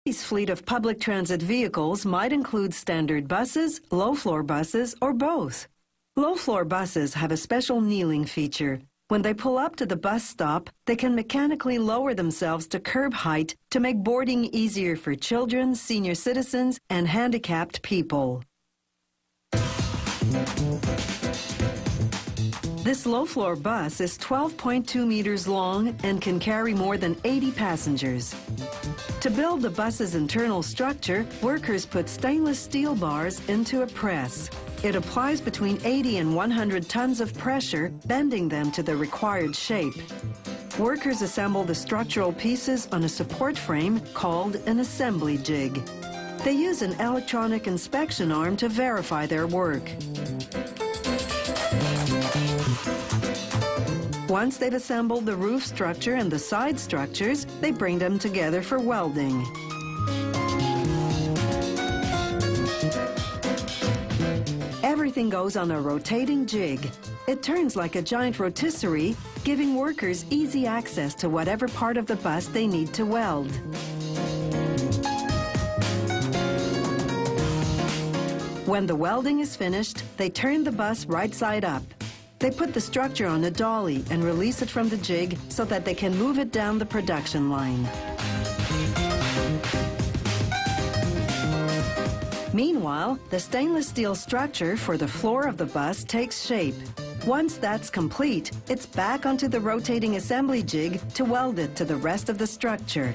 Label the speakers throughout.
Speaker 1: City's fleet of public transit vehicles might include standard buses, low-floor buses, or both. Low-floor buses have a special kneeling feature. When they pull up to the bus stop, they can mechanically lower themselves to curb height to make boarding easier for children, senior citizens, and handicapped people. This low-floor bus is 12.2 meters long and can carry more than 80 passengers. To build the bus's internal structure, workers put stainless steel bars into a press. It applies between 80 and 100 tons of pressure, bending them to the required shape. Workers assemble the structural pieces on a support frame called an assembly jig. They use an electronic inspection arm to verify their work. Once they've assembled the roof structure and the side structures, they bring them together for welding. Everything goes on a rotating jig. It turns like a giant rotisserie, giving workers easy access to whatever part of the bus they need to weld. When the welding is finished, they turn the bus right side up. They put the structure on a dolly and release it from the jig so that they can move it down the production line. Meanwhile, the stainless steel structure for the floor of the bus takes shape. Once that's complete, it's back onto the rotating assembly jig to weld it to the rest of the structure.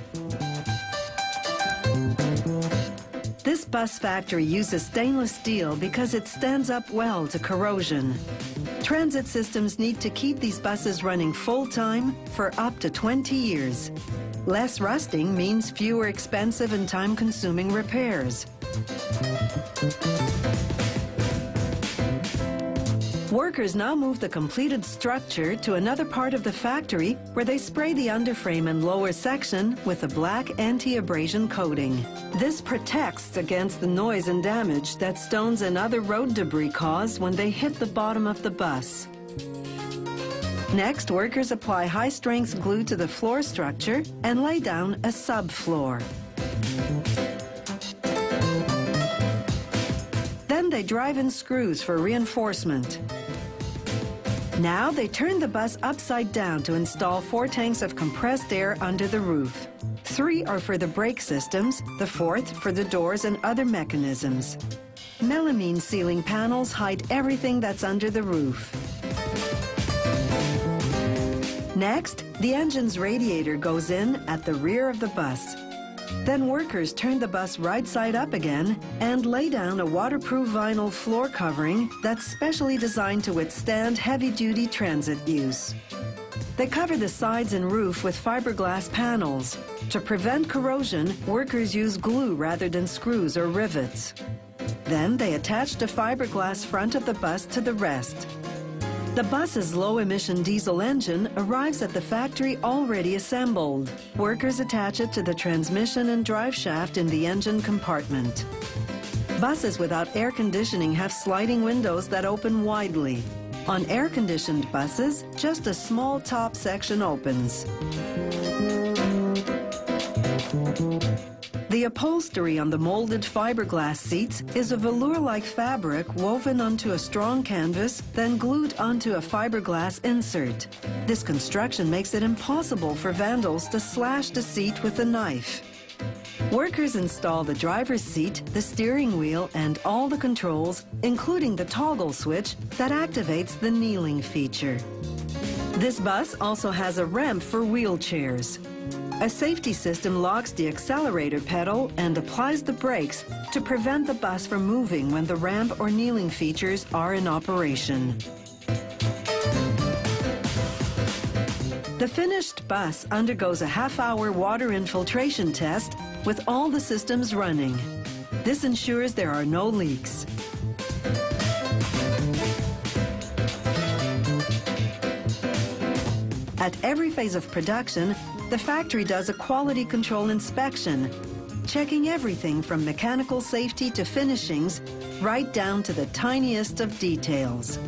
Speaker 1: This bus factory uses stainless steel because it stands up well to corrosion. Transit systems need to keep these buses running full-time for up to 20 years. Less rusting means fewer expensive and time-consuming repairs. Workers now move the completed structure to another part of the factory where they spray the underframe and lower section with a black anti-abrasion coating. This protects against the noise and damage that stones and other road debris cause when they hit the bottom of the bus. Next, workers apply high-strength glue to the floor structure and lay down a subfloor. Then they drive in screws for reinforcement. Now they turn the bus upside down to install 4 tanks of compressed air under the roof. 3 are for the brake systems, the 4th for the doors and other mechanisms. Melamine ceiling panels hide everything that's under the roof. Next, the engine's radiator goes in at the rear of the bus. Then workers turn the bus right side up again and lay down a waterproof vinyl floor covering that's specially designed to withstand heavy-duty transit use. They cover the sides and roof with fiberglass panels. To prevent corrosion, workers use glue rather than screws or rivets. Then they attach the fiberglass front of the bus to the rest. The bus's low-emission diesel engine arrives at the factory already assembled. Workers attach it to the transmission and drive shaft in the engine compartment. Buses without air conditioning have sliding windows that open widely. On air-conditioned buses, just a small top section opens. The upholstery on the molded fiberglass seats is a velour-like fabric woven onto a strong canvas, then glued onto a fiberglass insert. This construction makes it impossible for vandals to slash the seat with a knife. Workers install the driver's seat, the steering wheel, and all the controls, including the toggle switch that activates the kneeling feature. This bus also has a ramp for wheelchairs. A safety system locks the accelerator pedal and applies the brakes to prevent the bus from moving when the ramp or kneeling features are in operation. The finished bus undergoes a half-hour water infiltration test with all the systems running. This ensures there are no leaks. At every phase of production, the factory does a quality control inspection, checking everything from mechanical safety to finishings, right down to the tiniest of details.